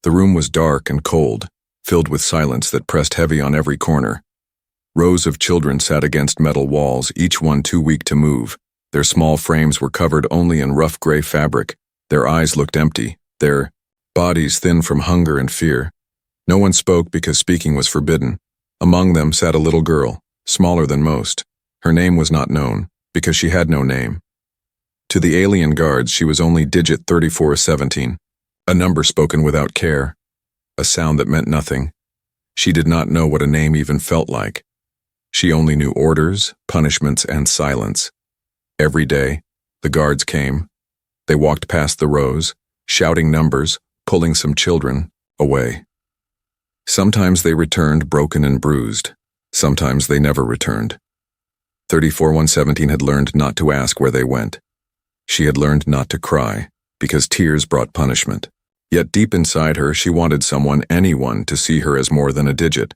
The room was dark and cold, filled with silence that pressed heavy on every corner. Rows of children sat against metal walls, each one too weak to move. Their small frames were covered only in rough gray fabric. Their eyes looked empty, their bodies thin from hunger and fear. No one spoke because speaking was forbidden. Among them sat a little girl, smaller than most. Her name was not known, because she had no name. To the alien guards, she was only digit 3417, a number spoken without care, a sound that meant nothing. She did not know what a name even felt like. She only knew orders, punishments, and silence. Every day, the guards came. They walked past the rows, shouting numbers, pulling some children away. Sometimes they returned broken and bruised. Sometimes they never returned. 34117 had learned not to ask where they went. She had learned not to cry, because tears brought punishment. Yet deep inside her, she wanted someone, anyone, to see her as more than a digit.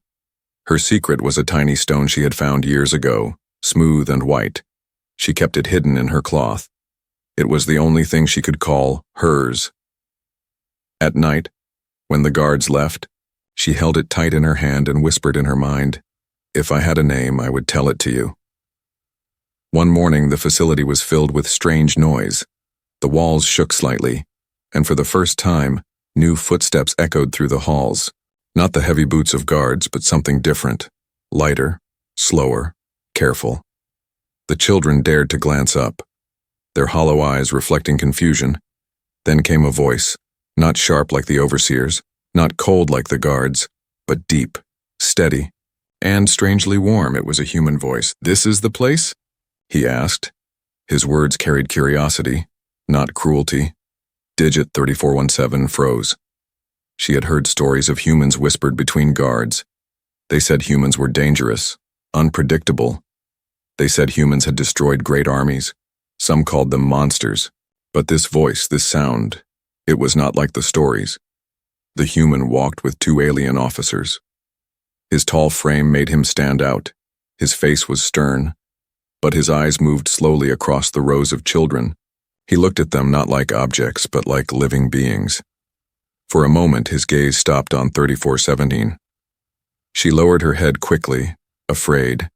Her secret was a tiny stone she had found years ago, smooth and white. She kept it hidden in her cloth. It was the only thing she could call hers. At night, when the guards left, she held it tight in her hand and whispered in her mind, "If I had a name, I would tell it to you." One morning, the facility was filled with strange noise. The walls shook slightly, and for the first time, new footsteps echoed through the halls. Not the heavy boots of guards, but something different, lighter, slower, careful. The children dared to glance up, their hollow eyes reflecting confusion. Then came a voice, not sharp like the overseers, not cold like the guards, but deep, steady, and strangely warm. It was a human voice. "This is the place?" he asked. His words carried curiosity, not cruelty. Digit 3417 froze. She had heard stories of humans whispered between guards. They said humans were dangerous, unpredictable. They said humans had destroyed great armies. Some called them monsters. But this voice, this sound, it was not like the stories. The human walked with two alien officers. His tall frame made him stand out. His face was stern, but his eyes moved slowly across the rows of children. He looked at them not like objects, but like living beings. For a moment, his gaze stopped on 3417. She lowered her head quickly, afraid,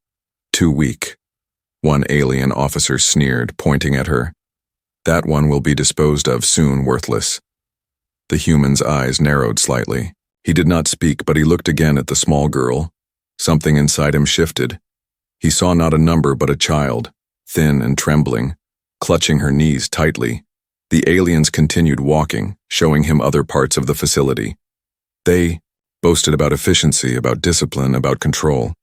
too weak. One alien officer sneered, pointing at her. "That one will be disposed of soon, worthless." The human's eyes narrowed slightly. He did not speak, but he looked again at the small girl. Something inside him shifted. He saw not a number, but a child, thin and trembling, clutching her knees tightly. The aliens continued walking, showing him other parts of the facility. They boasted about efficiency, about discipline, about control.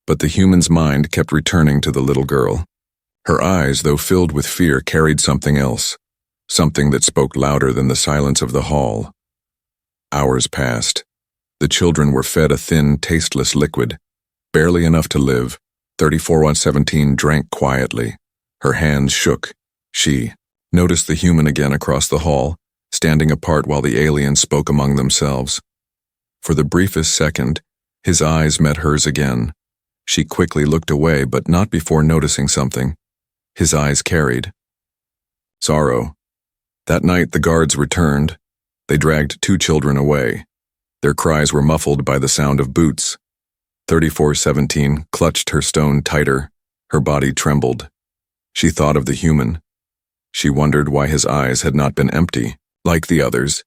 But the human's mind kept returning to the little girl. Her eyes, though filled with fear, carried something else, something that spoke louder than the silence of the hall. Hours passed. The children were fed a thin, tasteless liquid, barely enough to live. 34117 drank quietly. Her hands shook. She noticed the human again across the hall, standing apart while the aliens spoke among themselves. For the briefest second, his eyes met hers again. She quickly looked away, but not before noticing something. His eyes carried sorrow. That night the guards returned. They dragged two children away. Their cries were muffled by the sound of boots. 3417 clutched her stone tighter. Her body trembled. She thought of the human. She wondered why his eyes had not been empty, like the others.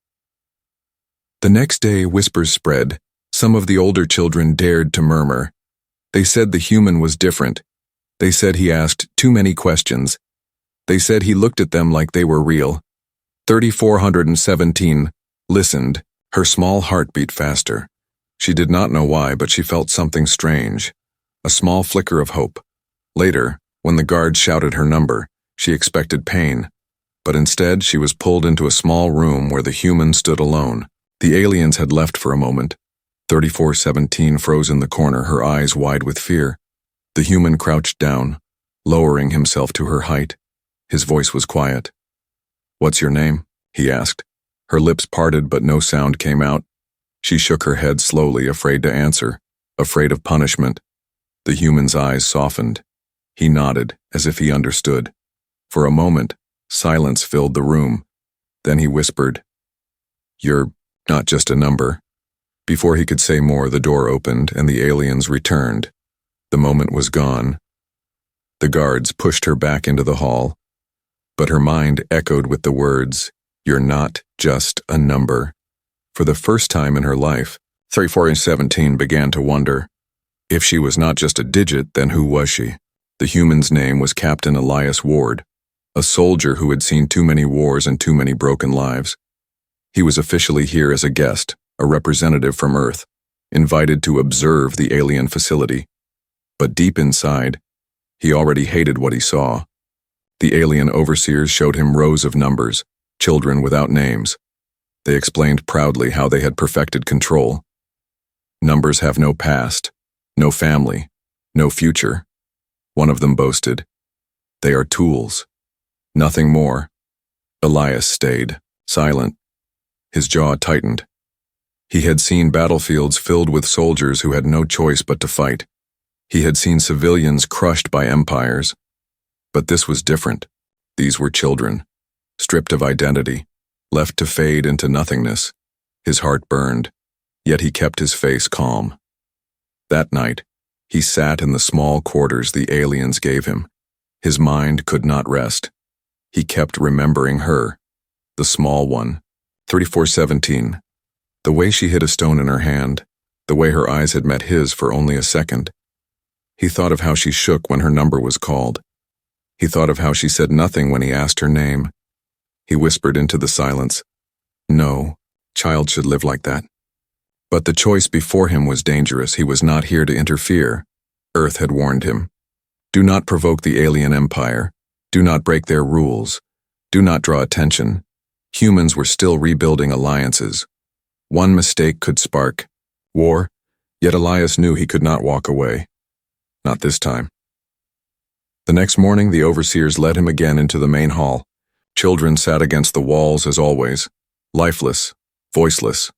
The next day, whispers spread. Some of the older children dared to murmur. They said the human was different. They said he asked too many questions. They said he looked at them like they were real. 3417 listened. Her small heart beat faster. She did not know why, but she felt something strange. A small flicker of hope. Later, when the guard shouted her number, she expected pain. But instead, she was pulled into a small room where the human stood alone. The aliens had left for a moment. 3417 froze in the corner, her eyes wide with fear. The human crouched down, lowering himself to her height. His voice was quiet. "What's your name?" he asked. Her lips parted, but no sound came out. She shook her head slowly, afraid to answer, afraid of punishment. The human's eyes softened. He nodded, as if he understood. For a moment, silence filled the room. Then he whispered, "You're not just a number. Before he could say more, the door opened and the aliens returned. The moment was gone. The guards pushed her back into the hall, but her mind echoed with the words, "You're not just a number." For the first time in her life, 3417 began to wonder. If she was not just a digit, then who was she? The human's name was Captain Elias Ward, a soldier who had seen too many wars and too many broken lives. He was officially here as a guest, a representative from Earth, invited to observe the alien facility. But deep inside, he already hated what he saw. The alien overseers showed him rows of numbers, children without names. They explained proudly how they had perfected control. Numbers have no past, no family, no future. One of them boasted. They are tools. Nothing more. Elias stayed, silent. His jaw tightened. He had seen battlefields filled with soldiers who had no choice but to fight. He had seen civilians crushed by empires. But this was different. These were children, stripped of identity, left to fade into nothingness. His heart burned, yet he kept his face calm. That night, he sat in the small quarters the aliens gave him. His mind could not rest. He kept remembering her, the small one, 3417. The way she hid a stone in her hand, the way her eyes had met his for only a second. He thought of how she shook when her number was called. He thought of how she said nothing when he asked her name. He whispered into the silence, "No, child should live like that." But the choice before him was dangerous. He was not here to interfere. Earth had warned him. Do not provoke the alien empire. Do not break their rules. Do not draw attention. Humans were still rebuilding alliances. One mistake could spark war, yet Elias knew he could not walk away. Not this time. The next morning, the overseers led him again into the main hall. Children sat against the walls as always, lifeless, voiceless.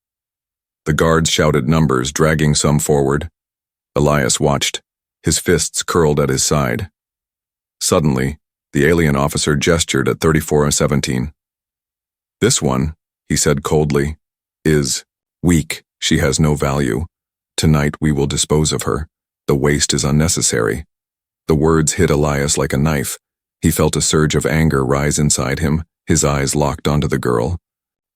The guards shouted numbers, dragging some forward. Elias watched, his fists curled at his side. Suddenly, the alien officer gestured at 3417. "This one," he said coldly, "is weak. She has no value. Tonight we will dispose of her. The waste is unnecessary." The words hit Elias like a knife. He felt a surge of anger rise inside him, his eyes locked onto the girl.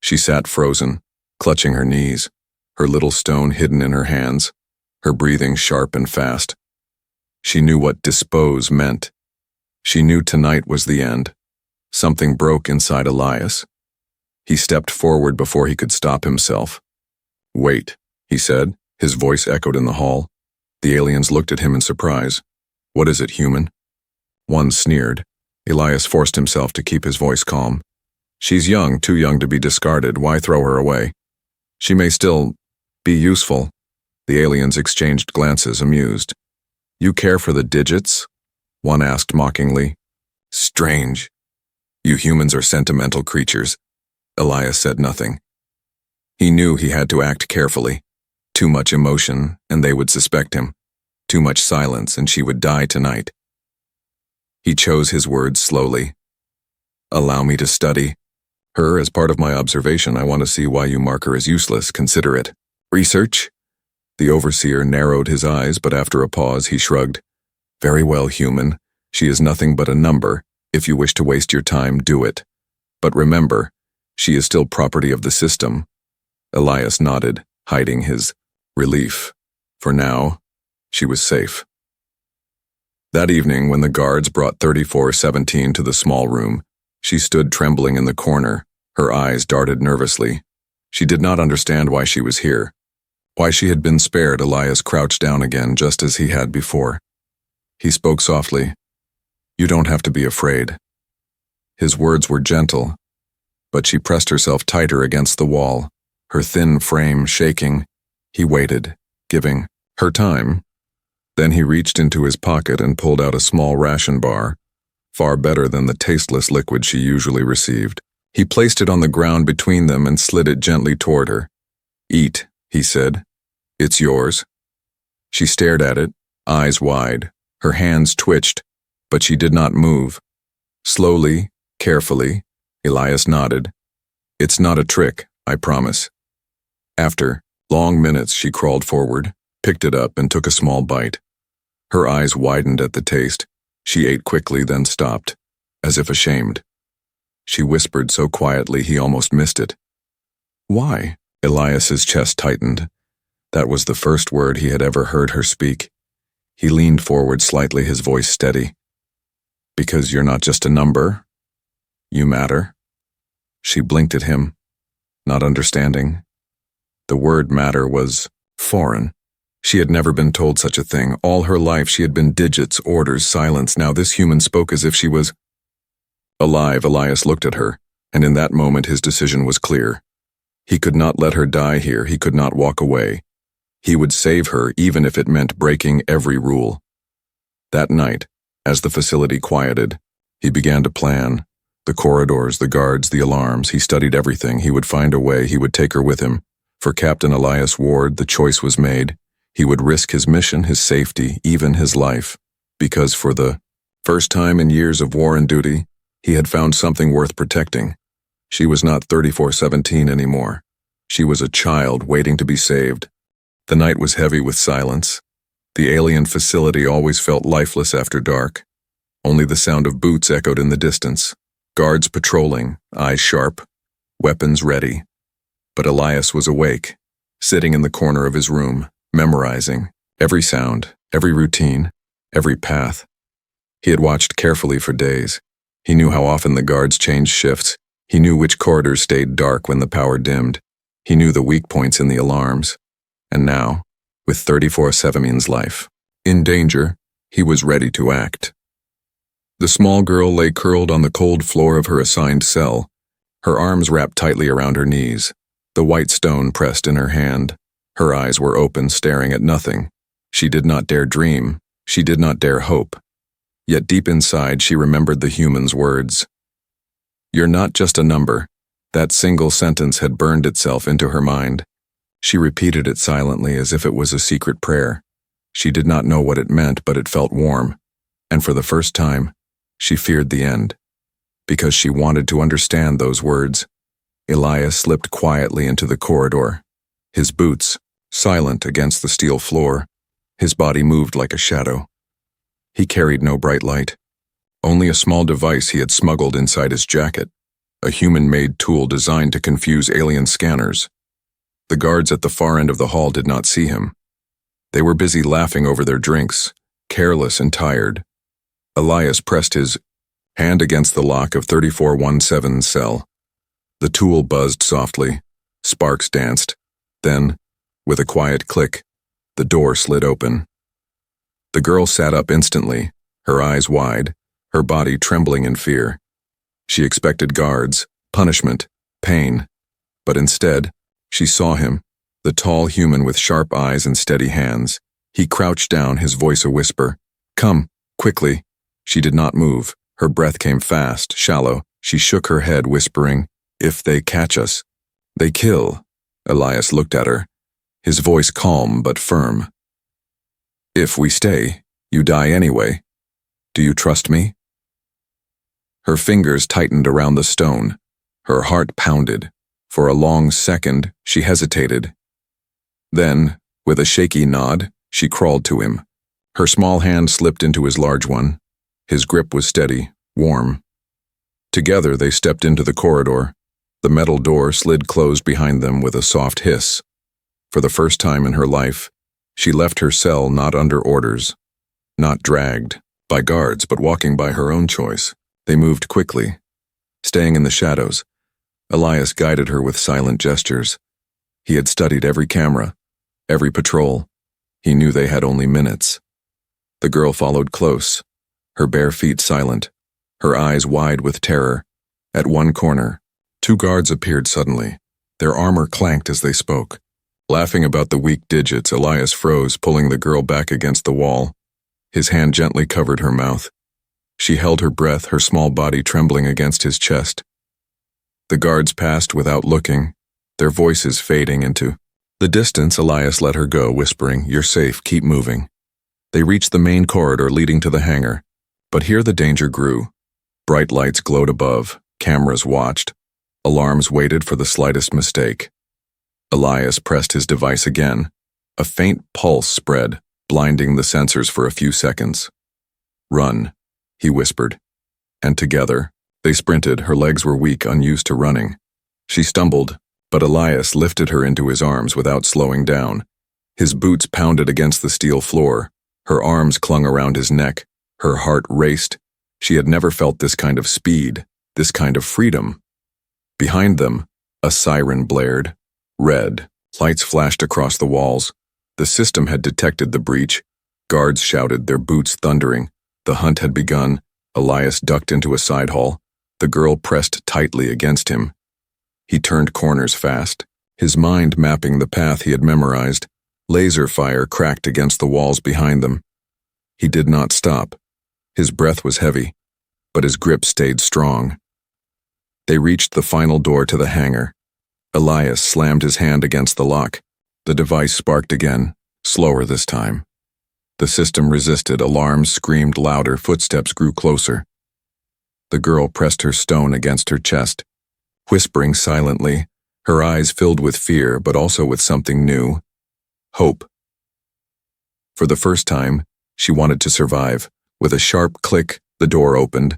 She sat frozen, clutching her knees, her little stone hidden in her hands, her breathing sharp and fast. She knew what dispose meant. She knew tonight was the end. Something broke inside Elias. He stepped forward before he could stop himself. "Wait," he said, his voice echoed in the hall. The aliens looked at him in surprise. "What is it, human?" One sneered. Elias forced himself to keep his voice calm. "She's young, too young to be discarded. Why throw her away? She may still be useful." The aliens exchanged glances, amused. "You care for the digits?" One asked mockingly. "Strange. You humans are sentimental creatures." Elias said nothing. He knew he had to act carefully. Too much emotion, and they would suspect him. Too much silence, and she would die tonight. He chose his words slowly. "Allow me to study her as part of my observation. I want to see why you mark her as useless. Consider it research." The overseer narrowed his eyes, but after a pause he shrugged. "Very well, human. She is nothing but a number. If you wish to waste your time, do it. But remember, she is still property of the system." Elias nodded, hiding his relief. For now, she was safe. That evening, when the guards brought 3417 to the small room, she stood trembling in the corner. Her eyes darted nervously. She did not understand why she was here. Why she had been spared. Elias crouched down again, just as he had before. He spoke softly. "You don't have to be afraid." His words were gentle, but she pressed herself tighter against the wall, her thin frame shaking. He waited, giving her time. Then he reached into his pocket and pulled out a small ration bar, far better than the tasteless liquid she usually received. He placed it on the ground between them and slid it gently toward her. "Eat," he said. "It's yours." She stared at it, eyes wide. Her hands twitched, but she did not move. Slowly, carefully, Elias nodded. "It's not a trick, I promise." After long minutes, she crawled forward, picked it up, and took a small bite. Her eyes widened at the taste. She ate quickly, then stopped, as if ashamed. She whispered so quietly he almost missed it. "Why?" Elias's chest tightened. That was the first word he had ever heard her speak. He leaned forward slightly, his voice steady. "Because you're not just a number. You matter." She blinked at him, not understanding. The word matter was foreign. She had never been told such a thing. All her life she had been digits, orders, silence. Now this human spoke as if she was alive. Elias looked at her, and in that moment his decision was clear. He could not let her die here. He could not walk away. He would save her, even if it meant breaking every rule. That night, as the facility quieted, he began to plan. The corridors, the guards, the alarms. He studied everything. He would find a way. He would take her with him. For Captain Elias Ward, the choice was made. He would risk his mission, his safety, even his life, because for the first time in years of war and duty, he had found something worth protecting. She was not 3417 anymore. She was a child waiting to be saved. The night was heavy with silence. The alien facility always felt lifeless after dark. Only the sound of boots echoed in the distance. Guards patrolling, eyes sharp, weapons ready. But Elias was awake, sitting in the corner of his room, memorizing every sound, every routine, every path. He had watched carefully for days. He knew how often the guards changed shifts. He knew which corridors stayed dark when the power dimmed. He knew the weak points in the alarms. And now, with 3417's life in danger, he was ready to act. The small girl lay curled on the cold floor of her assigned cell, her arms wrapped tightly around her knees, the white stone pressed in her hand. Her eyes were open, staring at nothing. She did not dare dream. She did not dare hope. Yet deep inside, she remembered the human's words. "You're not just a number." That single sentence had burned itself into her mind. She repeated it silently as if it was a secret prayer. She did not know what it meant, but it felt warm. And for the first time, she feared the end. Because she wanted to understand those words. Elias slipped quietly into the corridor. His boots, silent against the steel floor. His body moved like a shadow. He carried no bright light. Only a small device he had smuggled inside his jacket. A human-made tool designed to confuse alien scanners. The guards at the far end of the hall did not see him. They were busy laughing over their drinks, careless and tired. Elias pressed his hand against the lock of 3417's cell. The tool buzzed softly. Sparks danced. Then, with a quiet click, the door slid open. The girl sat up instantly, her eyes wide, her body trembling in fear. She expected guards, punishment, pain. But instead, she saw him, the tall human with sharp eyes and steady hands. He crouched down, his voice a whisper. "Come, quickly." She did not move. Her breath came fast, shallow. She shook her head, whispering, "If they catch us, they kill." Elias looked at her, his voice calm but firm. "If we stay, you die anyway. Do you trust me?" Her fingers tightened around the stone. Her heart pounded. For a long second, she hesitated. Then, with a shaky nod, she crawled to him. Her small hand slipped into his large one. His grip was steady, warm. Together they stepped into the corridor. The metal door slid closed behind them with a soft hiss. For the first time in her life, she left her cell not under orders, not dragged by guards, but walking by her own choice. They moved quickly, staying in the shadows. Elias guided her with silent gestures. He had studied every camera, every patrol. He knew they had only minutes. The girl followed close, her bare feet silent, her eyes wide with terror. At one corner, two guards appeared suddenly. Their armor clanked as they spoke. Laughing about the weak digits, Elias froze, pulling the girl back against the wall. His hand gently covered her mouth. She held her breath, her small body trembling against his chest. The guards passed without looking, their voices fading into the distance. Elias let her go, whispering, "You're safe, keep moving." They reached the main corridor leading to the hangar, but here the danger grew. Bright lights glowed above, cameras watched, alarms waited for the slightest mistake. Elias pressed his device again. A faint pulse spread, blinding the sensors for a few seconds. "Run," he whispered. And together, they sprinted. Her legs were weak, unused to running. She stumbled, but Elias lifted her into his arms without slowing down. His boots pounded against the steel floor. Her arms clung around his neck. Her heart raced. She had never felt this kind of speed, this kind of freedom. Behind them, a siren blared. Red, lights flashed across the walls. The system had detected the breach. Guards shouted, their boots thundering. The hunt had begun. Elias ducked into a side hall. The girl pressed tightly against him. He turned corners fast, his mind mapping the path he had memorized. Laser fire cracked against the walls behind them. He did not stop. His breath was heavy, but his grip stayed strong. They reached the final door to the hangar. Elias slammed his hand against the lock. The device sparked again, slower this time. The system resisted, alarms screamed louder, footsteps grew closer. The girl pressed her stone against her chest, whispering silently, her eyes filled with fear but also with something new. Hope. For the first time, she wanted to survive. With a sharp click, the door opened.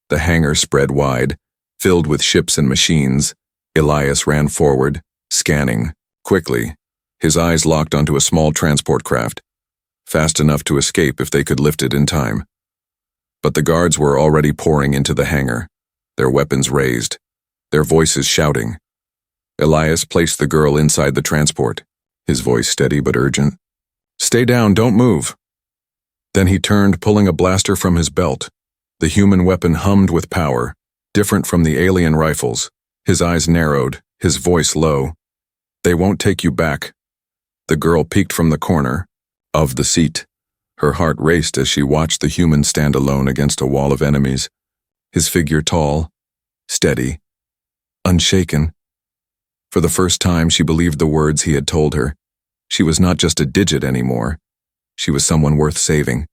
The hangar spread wide, filled with ships and machines. Elias ran forward, scanning, quickly. His eyes locked onto a small transport craft, fast enough to escape if they could lift it in time. But the guards were already pouring into the hangar, their weapons raised, their voices shouting. Elias placed the girl inside the transport, his voice steady but urgent. "Stay down, don't move." Then he turned, pulling a blaster from his belt. The human weapon hummed with power, different from the alien rifles. His eyes narrowed, his voice low. "They won't take you back." The girl peeked from the corner of the seat. Her heart raced as she watched the human stand alone against a wall of enemies. His figure tall, steady, unshaken. For the first time, she believed the words he had told her. She was not just a digit anymore. She was someone worth saving.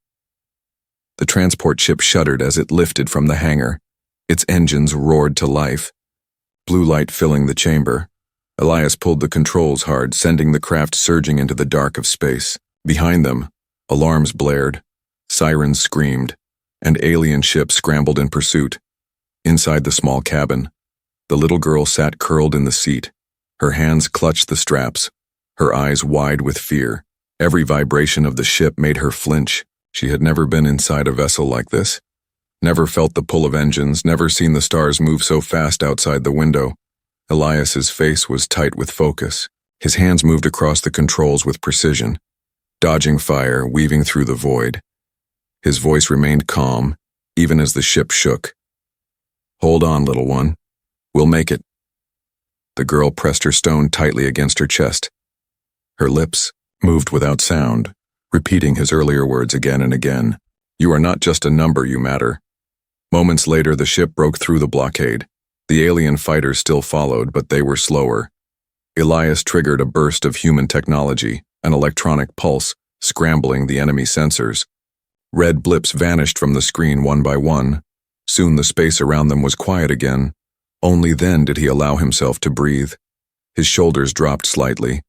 The transport ship shuddered as it lifted from the hangar. Its engines roared to life. Blue light filling the chamber. Elias pulled the controls hard, sending the craft surging into the dark of space. Behind them, alarms blared, sirens screamed, and alien ships scrambled in pursuit. Inside the small cabin, the little girl sat curled in the seat. Her hands clutched the straps, her eyes wide with fear. Every vibration of the ship made her flinch. She had never been inside a vessel like this. Never felt the pull of engines, never seen the stars move so fast outside the window. Elias's face was tight with focus. His hands moved across the controls with precision, dodging fire, weaving through the void. His voice remained calm, even as the ship shook. "Hold on, little one. We'll make it." The girl pressed her stone tightly against her chest. Her lips moved without sound, repeating his earlier words again and again. "You are not just a number, you matter." Moments later, the ship broke through the blockade. The alien fighters still followed, but they were slower. Elias triggered a burst of human technology, an electronic pulse, scrambling the enemy sensors. Red blips vanished from the screen one by one. Soon the space around them was quiet again. Only then did he allow himself to breathe. His shoulders dropped slightly.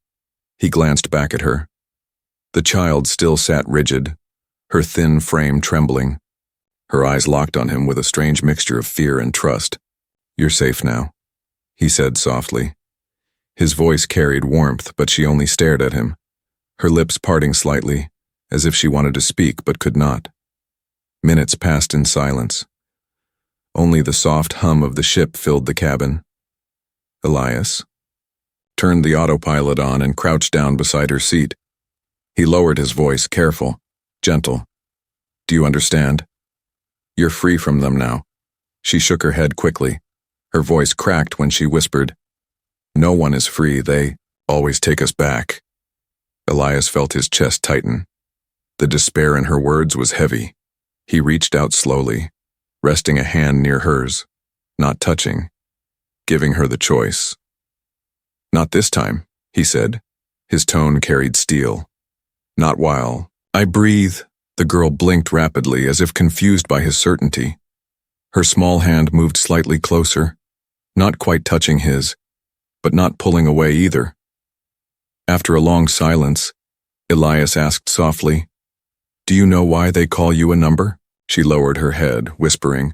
He glanced back at her. The child still sat rigid, her thin frame trembling. Her eyes locked on him with a strange mixture of fear and trust. "You're safe now," he said softly. His voice carried warmth, but she only stared at him, her lips parting slightly, as if she wanted to speak but could not. Minutes passed in silence. Only the soft hum of the ship filled the cabin. Elias turned the autopilot on and crouched down beside her seat. He lowered his voice, careful, gentle. "Do you understand? You're free from them now." She shook her head quickly. Her voice cracked when she whispered, "No one is free. They always take us back." Elias felt his chest tighten. The despair in her words was heavy. He reached out slowly, resting a hand near hers, not touching, giving her the choice. "Not this time," he said. His tone carried steel. "Not while I breathe." The girl blinked rapidly, as if confused by his certainty. Her small hand moved slightly closer, not quite touching his, but not pulling away either. After a long silence, Elias asked softly, "Do you know why they call you a number?" She lowered her head, whispering,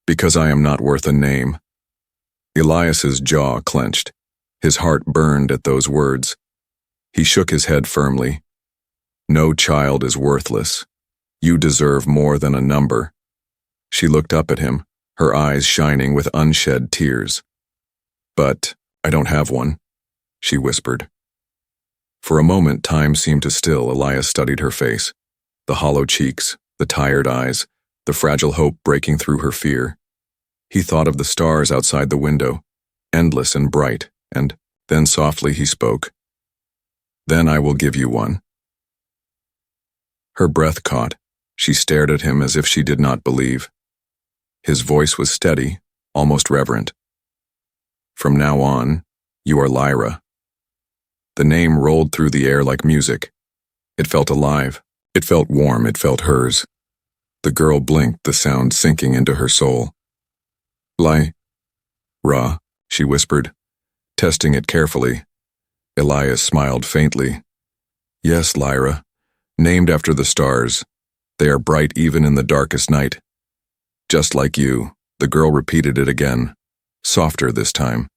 "Because I am not worth a name." Elias's jaw clenched. His heart burned at those words. He shook his head firmly. "No child is worthless. You deserve more than a number." She looked up at him, her eyes shining with unshed tears. "But I don't have one," she whispered. For a moment, time seemed to still. Elias studied her face, the hollow cheeks, the tired eyes, the fragile hope breaking through her fear. He thought of the stars outside the window, endless and bright, and then softly he spoke. "Then I will give you one." Her breath caught. She stared at him as if she did not believe. His voice was steady, almost reverent. "From now on, you are Lyra." The name rolled through the air like music. It felt alive. It felt warm. It felt hers. The girl blinked, the sound sinking into her soul. "Lyra," she whispered, testing it carefully. Elias smiled faintly. "Yes, Lyra, named after the stars. They are bright even in the darkest night. Just like you." The girl repeated it again, softer this time.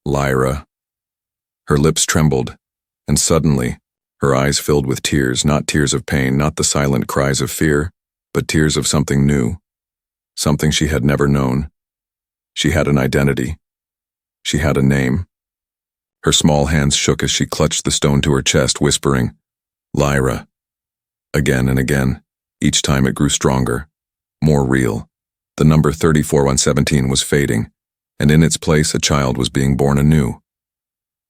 "Lyra." Her lips trembled, and suddenly, her eyes filled with tears, not tears of pain, not the silent cries of fear, but tears of something new, something she had never known. She had an identity. She had a name. Her small hands shook as she clutched the stone to her chest, whispering, "Lyra." Again and again, each time it grew stronger, more real. The number 34117 was fading, and in its place a child was being born anew.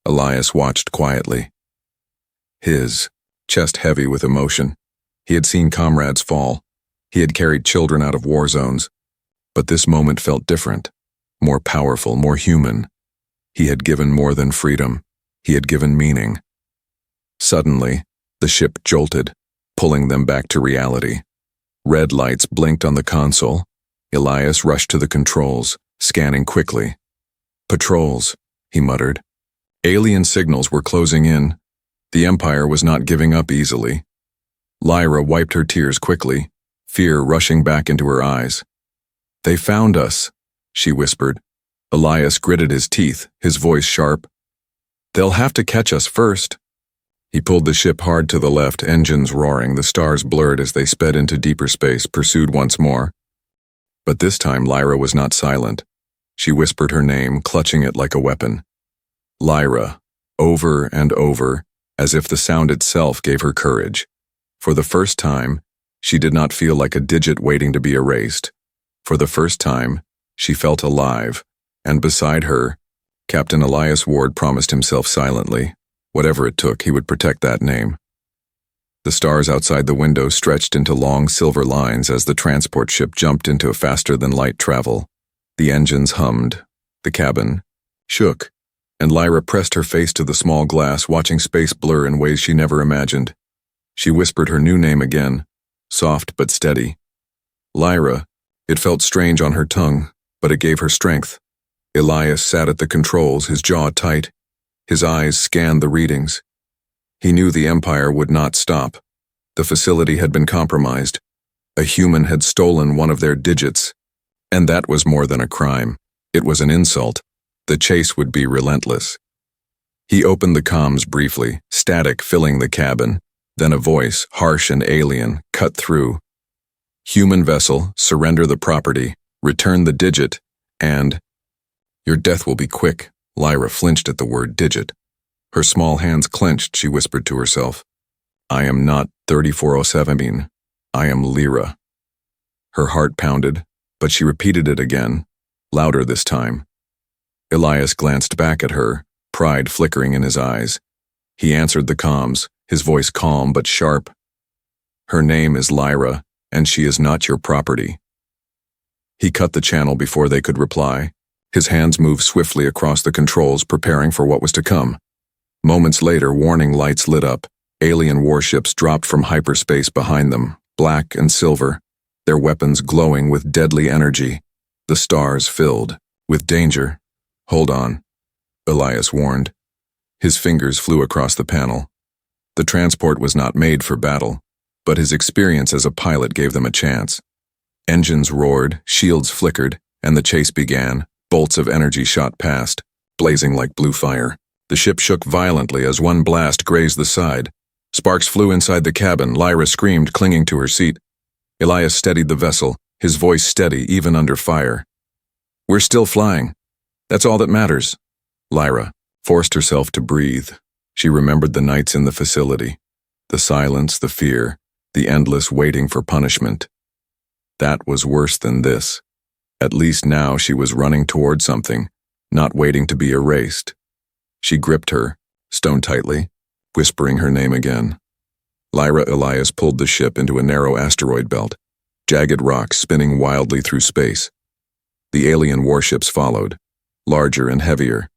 Elias watched quietly, his chest heavy with emotion. He had seen comrades fall. He had carried children out of war zones. But this moment felt different, more powerful, more human. He had given more than freedom. He had given meaning. Suddenly, the ship jolted, pulling them back to reality. Red lights blinked on the console. Elias rushed to the controls, scanning quickly. "Patrols," he muttered. Alien signals were closing in. The Empire was not giving up easily. Lyra wiped her tears quickly, fear rushing back into her eyes. "They found us," she whispered. Elias gritted his teeth, his voice sharp. "They'll have to catch us first." He pulled the ship hard to the left, engines roaring, the stars blurred as they sped into deeper space, pursued once more. But this time Lyra was not silent. She whispered her name, clutching it like a weapon. Lyra, over and over, as if the sound itself gave her courage. For the first time, she did not feel like a digit waiting to be erased. For the first time, she felt alive, and beside her, Captain Elias Ward promised himself silently, whatever it took, he would protect that name. The stars outside the window stretched into long silver lines as the transport ship jumped into faster-than-light travel. The engines hummed, the cabin shook, and Lyra pressed her face to the small glass, watching space blur in ways she never imagined. She whispered her new name again, soft but steady. Lyra. It felt strange on her tongue, but it gave her strength. Elias sat at the controls, his jaw tight. His eyes scanned the readings. He knew the Empire would not stop. The facility had been compromised. A human had stolen one of their digits. And that was more than a crime. It was an insult. The chase would be relentless. He opened the comms briefly, static filling the cabin. Then a voice, harsh and alien, cut through. "Human vessel, surrender the property, return the digit, and—" "Your death will be quick." Lyra flinched at the word digit. Her small hands clenched, she whispered to herself. "I am not 34017. I am Lyra." Her heart pounded, but she repeated it again, louder this time. Elias glanced back at her, pride flickering in his eyes. He answered the comms, his voice calm but sharp. "Her name is Lyra, and she is not your property." He cut the channel before they could reply. His hands moved swiftly across the controls, preparing for what was to come. Moments later, warning lights lit up. Alien warships dropped from hyperspace behind them, black and silver, their weapons glowing with deadly energy. The stars filled with danger. "Hold on," Elias warned. His fingers flew across the panel. The transport was not made for battle, but his experience as a pilot gave them a chance. Engines roared, shields flickered, and the chase began. Bolts of energy shot past, blazing like blue fire. The ship shook violently as one blast grazed the side. Sparks flew inside the cabin. Lyra screamed, clinging to her seat. Elias steadied the vessel, his voice steady even under fire. "We're still flying. That's all that matters." Lyra forced herself to breathe. She remembered the nights in the facility, the silence, the fear, the endless waiting for punishment. That was worse than this. At least now she was running toward something, not waiting to be erased. She gripped her, stone tightly, whispering her name again. Lyra. Elias pulled the ship into a narrow asteroid belt, jagged rocks spinning wildly through space. The alien warships followed, larger and heavier.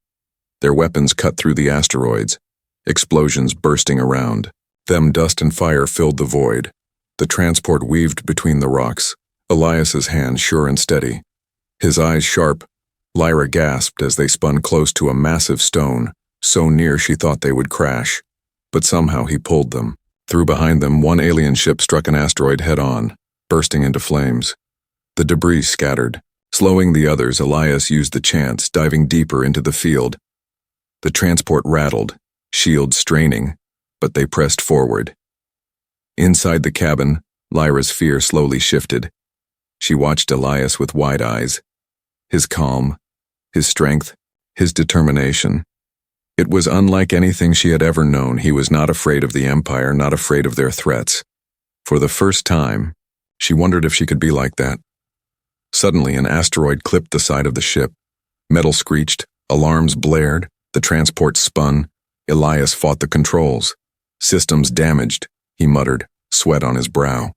Their weapons cut through the asteroids, explosions bursting around them. Dust and fire filled the void. The transport weaved between the rocks, Elias's hand sure and steady, his eyes sharp. Lyra gasped as they spun close to a massive stone, so near she thought they would crash. But somehow he pulled them. Through behind them, one alien ship struck an asteroid head-on, bursting into flames. The debris scattered. Slowing the others, Elias used the chance, diving deeper into the field. The transport rattled, shields straining, but they pressed forward. Inside the cabin, Lyra's fear slowly shifted. She watched Elias with wide eyes. His calm, his strength, his determination. It was unlike anything she had ever known. He was not afraid of the Empire, not afraid of their threats. For the first time, she wondered if she could be like that. Suddenly, an asteroid clipped the side of the ship. Metal screeched, alarms blared, the transport spun. Elias fought the controls. "Systems damaged," he muttered, sweat on his brow.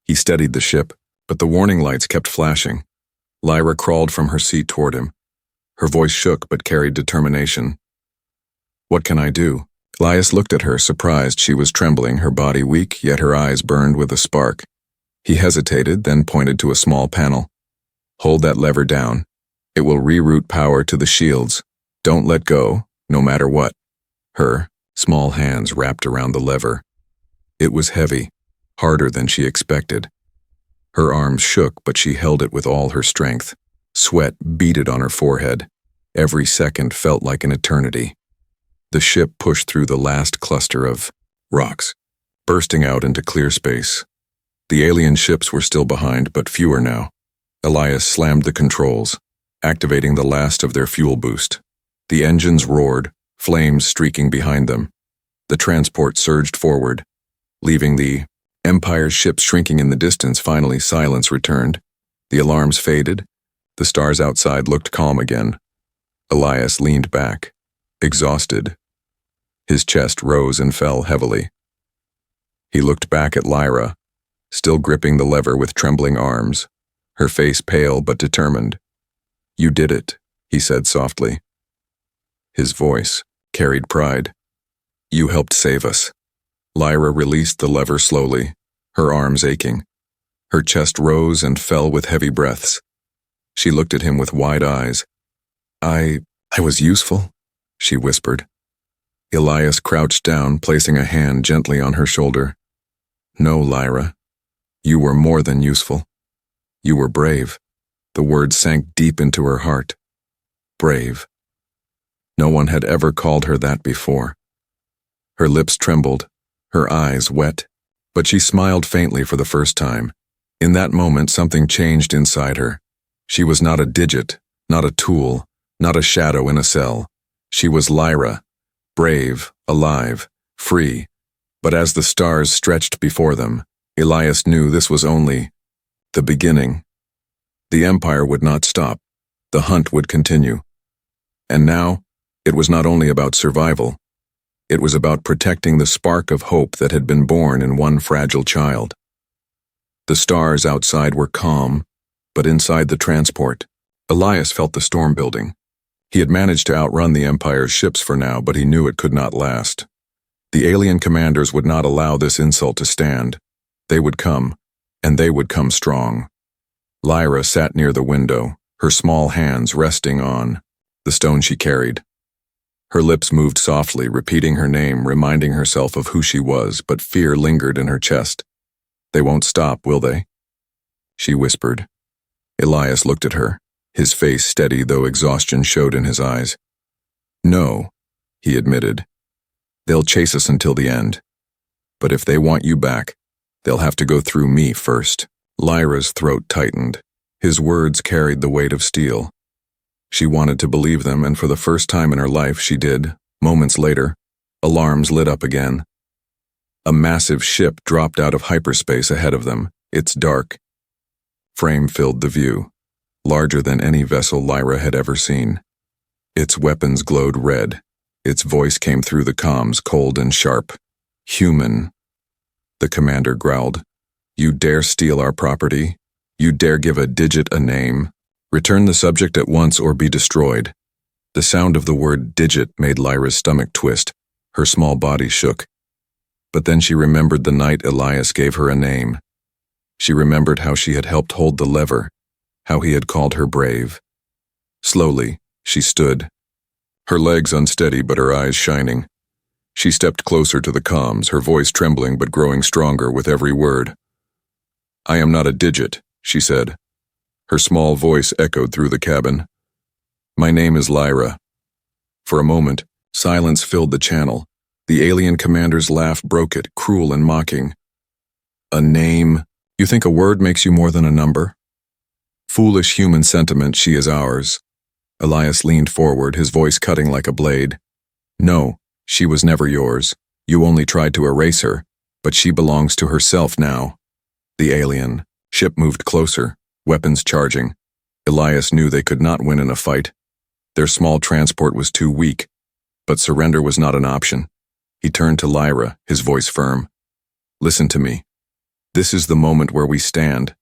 He steadied the ship, but the warning lights kept flashing. Lyra crawled from her seat toward him. Her voice shook but carried determination. "What can I do?" Elias looked at her, surprised. She was trembling, her body weak, yet her eyes burned with a spark. He hesitated, then pointed to a small panel. "Hold that lever down. It will reroute power to the shields. Don't let go, no matter what." Her small hands wrapped around the lever. It was heavy, harder than she expected. Her arms shook, but she held it with all her strength. Sweat beaded on her forehead. Every second felt like an eternity. The ship pushed through the last cluster of rocks, bursting out into clear space. The alien ships were still behind, but fewer now. Elias slammed the controls, activating the last of their fuel boost. The engines roared, flames streaking behind them. The transport surged forward, leaving the Empire's ships shrinking in the distance. Finally, silence returned. The alarms faded. The stars outside looked calm again. Elias leaned back, exhausted. His chest rose and fell heavily. He looked back at Lyra, still gripping the lever with trembling arms, her face pale but determined. "You did it," he said softly. His voice carried pride. "You helped save us." Lyra released the lever slowly, her arms aching. Her chest rose and fell with heavy breaths. She looked at him with wide eyes. I was useful," she whispered. Elias crouched down, placing a hand gently on her shoulder. "No, Lyra. You were more than useful. You were brave." The words sank deep into her heart. Brave. No one had ever called her that before. Her lips trembled, her eyes wet, but she smiled faintly for the first time. In that moment, something changed inside her. She was not a digit, not a tool, not a shadow in a cell. She was Lyra, brave, alive, free. But as the stars stretched before them, Elias knew this was only the beginning. The Empire would not stop. The hunt would continue. And now, it was not only about survival. It was about protecting the spark of hope that had been born in one fragile child. The stars outside were calm, but inside the transport, Elias felt the storm building. He had managed to outrun the Empire's ships for now, but he knew it could not last. The alien commanders would not allow this insult to stand. They would come, and they would come strong. Lyra sat near the window, her small hands resting on the stone she carried. Her lips moved softly, repeating her name, reminding herself of who she was, but fear lingered in her chest. "They won't stop, will they?" she whispered. Elias looked at her, his face steady though exhaustion showed in his eyes. "No," he admitted. "They'll chase us until the end. But if they want you back, they'll have to go through me first." Lyra's throat tightened. His words carried the weight of steel. She wanted to believe them, and for the first time in her life she did. Moments later, alarms lit up again. A massive ship dropped out of hyperspace ahead of them, its dark frame filled the view, larger than any vessel Lyra had ever seen. Its weapons glowed red. Its voice came through the comms, cold and sharp. "Human," the commander growled. "You dare steal our property? You dare give a digit a name? Return the subject at once or be destroyed." The sound of the word digit made Lyra's stomach twist. Her small body shook. But then she remembered the night Elias gave her a name. She remembered how she had helped hold the lever, how he had called her brave. Slowly, she stood, her legs unsteady but her eyes shining. She stepped closer to the comms, her voice trembling but growing stronger with every word. "I am not a digit," she said. Her small voice echoed through the cabin. "My name is Lyra." For a moment, silence filled the channel. The alien commander's laugh broke it, cruel and mocking. "A name? You think a word makes you more than a number?" "Foolish human sentiment, she is ours." Elias leaned forward, his voice cutting like a blade. "No, she was never yours. You only tried to erase her, but she belongs to herself now." The alien ship moved closer, weapons charging. Elias knew they could not win in a fight. Their small transport was too weak, but surrender was not an option. He turned to Lyra, his voice firm. "Listen to me. This is the moment where we stand,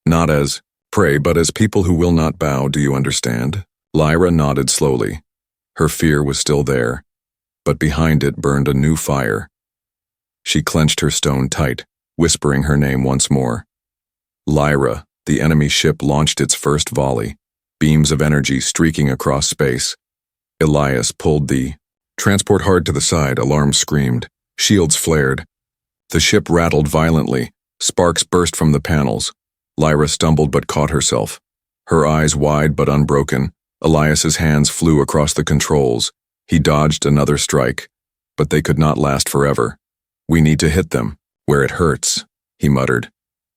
not as prey, but as people who will not bow, do you understand?" Lyra nodded slowly. Her fear was still there, but behind it burned a new fire. She clenched her stone tight, whispering her name once more. Lyra, the enemy ship launched its first volley, beams of energy streaking across space. Elias pulled the transport hard to the side, alarms screamed, shields flared. The ship rattled violently, sparks burst from the panels. Lyra stumbled but caught herself. Her eyes wide but unbroken, Elias's hands flew across the controls. He dodged another strike, but they could not last forever. "We need to hit them, where it hurts," he muttered,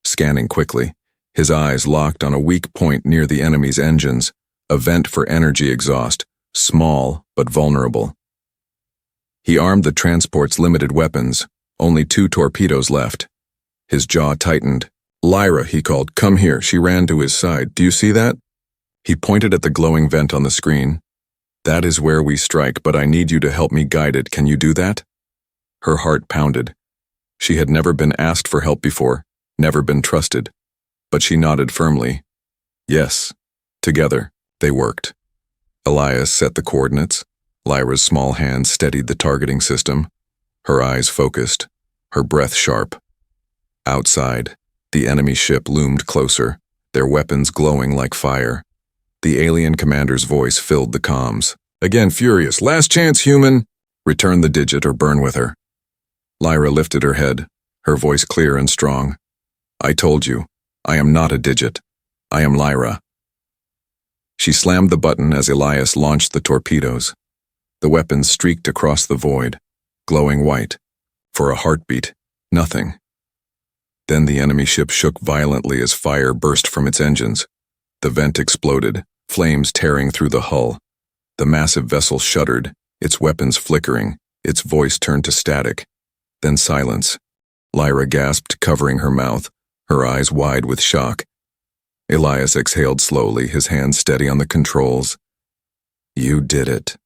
scanning quickly. His eyes locked on a weak point near the enemy's engines, a vent for energy exhaust, small but vulnerable. He armed the transport's limited weapons, only 2 torpedoes left. His jaw tightened. "Lyra," he called, "come here." She ran to his side. "Do you see that?" He pointed at the glowing vent on the screen. "That is where we strike, but I need you to help me guide it. Can you do that?" Her heart pounded. She had never been asked for help before, never been trusted. But she nodded firmly. Yes. Together, they worked. Elias set the coordinates. Lyra's small hand steadied the targeting system. Her eyes focused, her breath sharp. Outside, the enemy ship loomed closer, their weapons glowing like fire. The alien commander's voice filled the comms. "Again furious. Last chance, human! Return the digit or burn with her." Lyra lifted her head, her voice clear and strong. "I told you, I am not a digit. I am Lyra." She slammed the button as Elias launched the torpedoes. The weapons streaked across the void, glowing white. For a heartbeat, nothing. Then the enemy ship shook violently as fire burst from its engines. The vent exploded, flames tearing through the hull. The massive vessel shuddered, its weapons flickering, its voice turned to static. Then silence. Lyra gasped, covering her mouth, her eyes wide with shock. Elias exhaled slowly, his hands steady on the controls. "You did it,"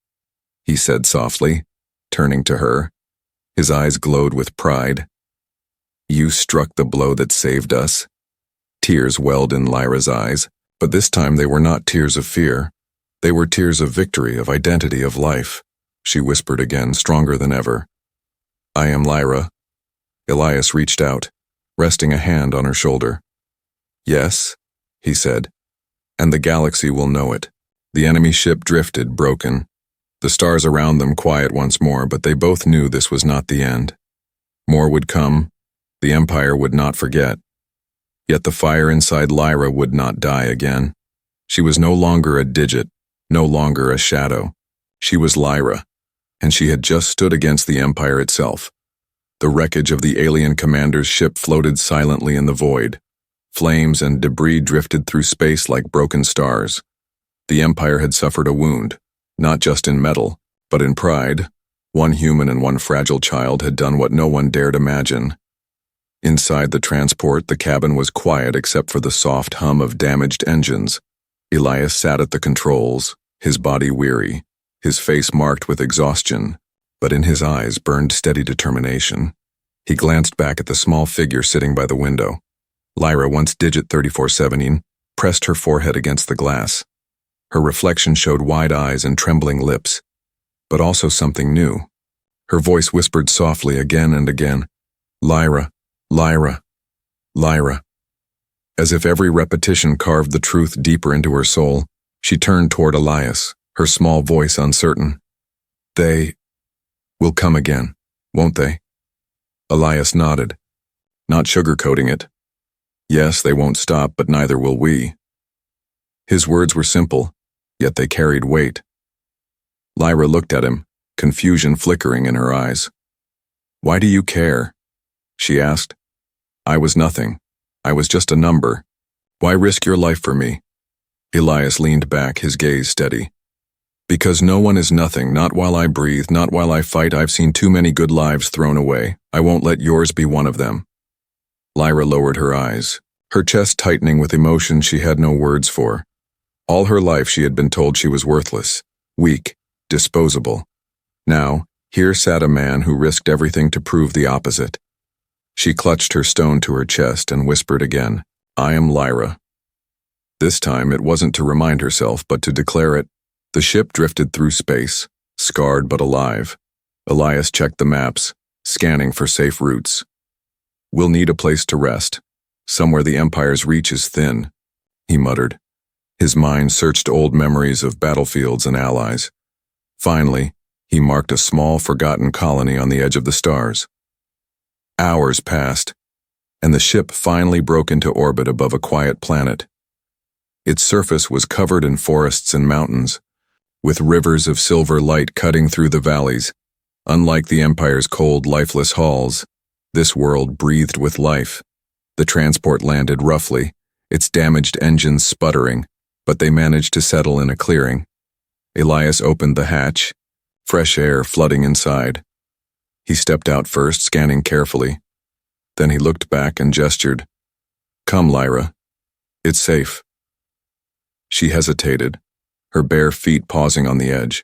he said softly, turning to her. His eyes glowed with pride. "You struck the blow that saved us." Tears welled in Lyra's eyes, but this time they were not tears of fear. They were tears of victory, of identity, of life. She whispered again, stronger than ever. "I am Lyra." Elias reached out, resting a hand on her shoulder. "Yes," he said, "and the galaxy will know it." The enemy ship drifted, broken. The stars around them quiet once more, but they both knew this was not the end. More would come. The Empire would not forget. Yet the fire inside Lyra would not die again. She was no longer a digit, no longer a shadow. She was Lyra, and she had just stood against the Empire itself. The wreckage of the alien commander's ship floated silently in the void. Flames and debris drifted through space like broken stars. The Empire had suffered a wound, not just in metal, but in pride. One human and one fragile child had done what no one dared imagine. Inside the transport, the cabin was quiet except for the soft hum of damaged engines. Elias sat at the controls, his body weary, his face marked with exhaustion, but in his eyes burned steady determination. He glanced back at the small figure sitting by the window. Lyra, once digit 3417, pressed her forehead against the glass. Her reflection showed wide eyes and trembling lips, but also something new. Her voice whispered softly again and again, "Lyra, Lyra, Lyra." As if every repetition carved the truth deeper into her soul, she turned toward Elias, her small voice uncertain. "They will come again, won't they?" Elias nodded, not sugarcoating it. "Yes, they won't stop, but neither will we." His words were simple, yet they carried weight. Lyra looked at him, confusion flickering in her eyes. "Why do you care?" she asked. "I was nothing. I was just a number. Why risk your life for me?" Elias leaned back, his gaze steady. "Because no one is nothing, not while I breathe, not while I fight. I've seen too many good lives thrown away. I won't let yours be one of them." Lyra lowered her eyes, her chest tightening with emotion she had no words for. All her life she had been told she was worthless, weak, disposable. Now, here sat a man who risked everything to prove the opposite. She clutched her stone to her chest and whispered again, "I am Lyra." This time it wasn't to remind herself, but to declare it. The ship drifted through space, scarred but alive. Elias checked the maps, scanning for safe routes. "We'll need a place to rest, somewhere the Empire's reach is thin," he muttered. His mind searched old memories of battlefields and allies. Finally, he marked a small, forgotten colony on the edge of the stars. Hours passed, and the ship finally broke into orbit above a quiet planet. Its surface was covered in forests and mountains, with rivers of silver light cutting through the valleys. Unlike the Empire's cold, lifeless halls, this world breathed with life. The transport landed roughly, its damaged engines sputtering, but they managed to settle in a clearing. Elias opened the hatch, fresh air flooding inside. He stepped out first, scanning carefully. Then he looked back and gestured. "Come, Lyra. It's safe." She hesitated, her bare feet pausing on the edge.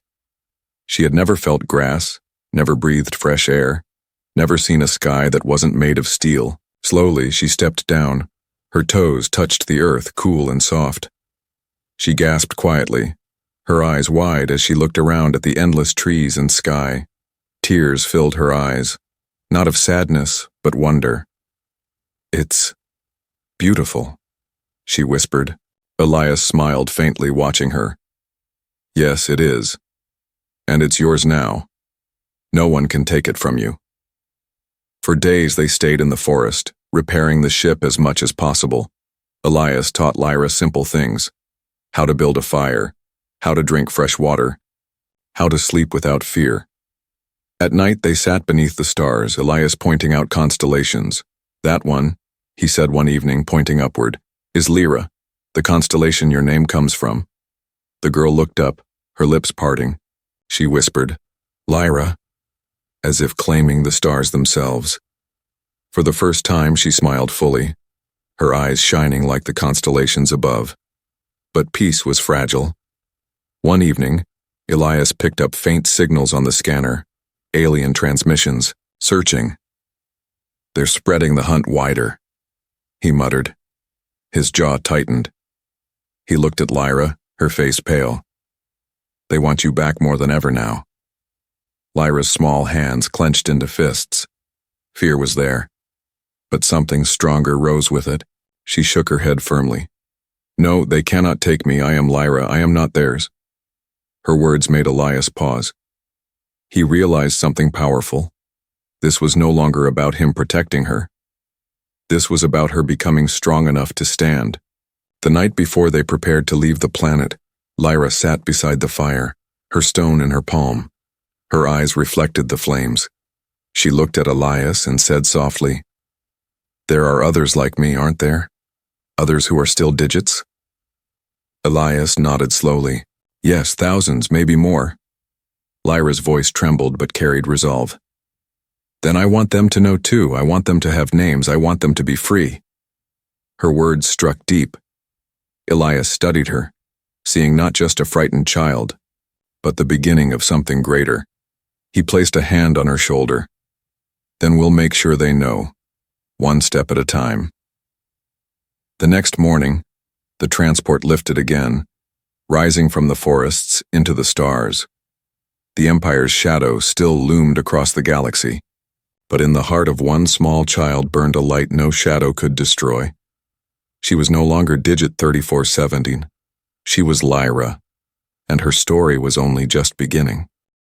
She had never felt grass, never breathed fresh air, never seen a sky that wasn't made of steel. Slowly, she stepped down. Her toes touched the earth, cool and soft. She gasped quietly, her eyes wide as she looked around at the endless trees and sky. Tears filled her eyes, not of sadness, but wonder. "It's beautiful," she whispered. Elias smiled faintly, watching her. "Yes, it is. And it's yours now. No one can take it from you." For days they stayed in the forest, repairing the ship as much as possible. Elias taught Lyra simple things: how to build a fire, how to drink fresh water, how to sleep without fear. At night they sat beneath the stars, Elias pointing out constellations. "That one," he said one evening, pointing upward, "is Lyra, the constellation your name comes from." The girl looked up, her lips parting. She whispered, "Lyra," as if claiming the stars themselves. For the first time she smiled fully, her eyes shining like the constellations above. But peace was fragile. One evening, Elias picked up faint signals on the scanner, alien transmissions, searching. "They're spreading the hunt wider," he muttered. His jaw tightened. He looked at Lyra, her face pale. "They want you back more than ever now." Lyra's small hands clenched into fists. Fear was there, but something stronger rose with it. She shook her head firmly. "No, they cannot take me. I am Lyra. I am not theirs." Her words made Elias pause. He realized something powerful. This was no longer about him protecting her. This was about her becoming strong enough to stand. The night before they prepared to leave the planet, Lyra sat beside the fire, her stone in her palm. Her eyes reflected the flames. She looked at Elias and said softly, "There are others like me, aren't there? Others who are still digits?" Elias nodded slowly. "Yes, thousands, maybe more." Lyra's voice trembled but carried resolve. "Then I want them to know too. I want them to have names. I want them to be free." Her words struck deep. Elias studied her, seeing not just a frightened child, but the beginning of something greater. He placed a hand on her shoulder. "Then we'll make sure they know, one step at a time." The next morning, the transport lifted again, rising from the forests into the stars. The Empire's shadow still loomed across the galaxy, but in the heart of one small child burned a light no shadow could destroy. She was no longer Digit 3417. She was Lyra, and her story was only just beginning.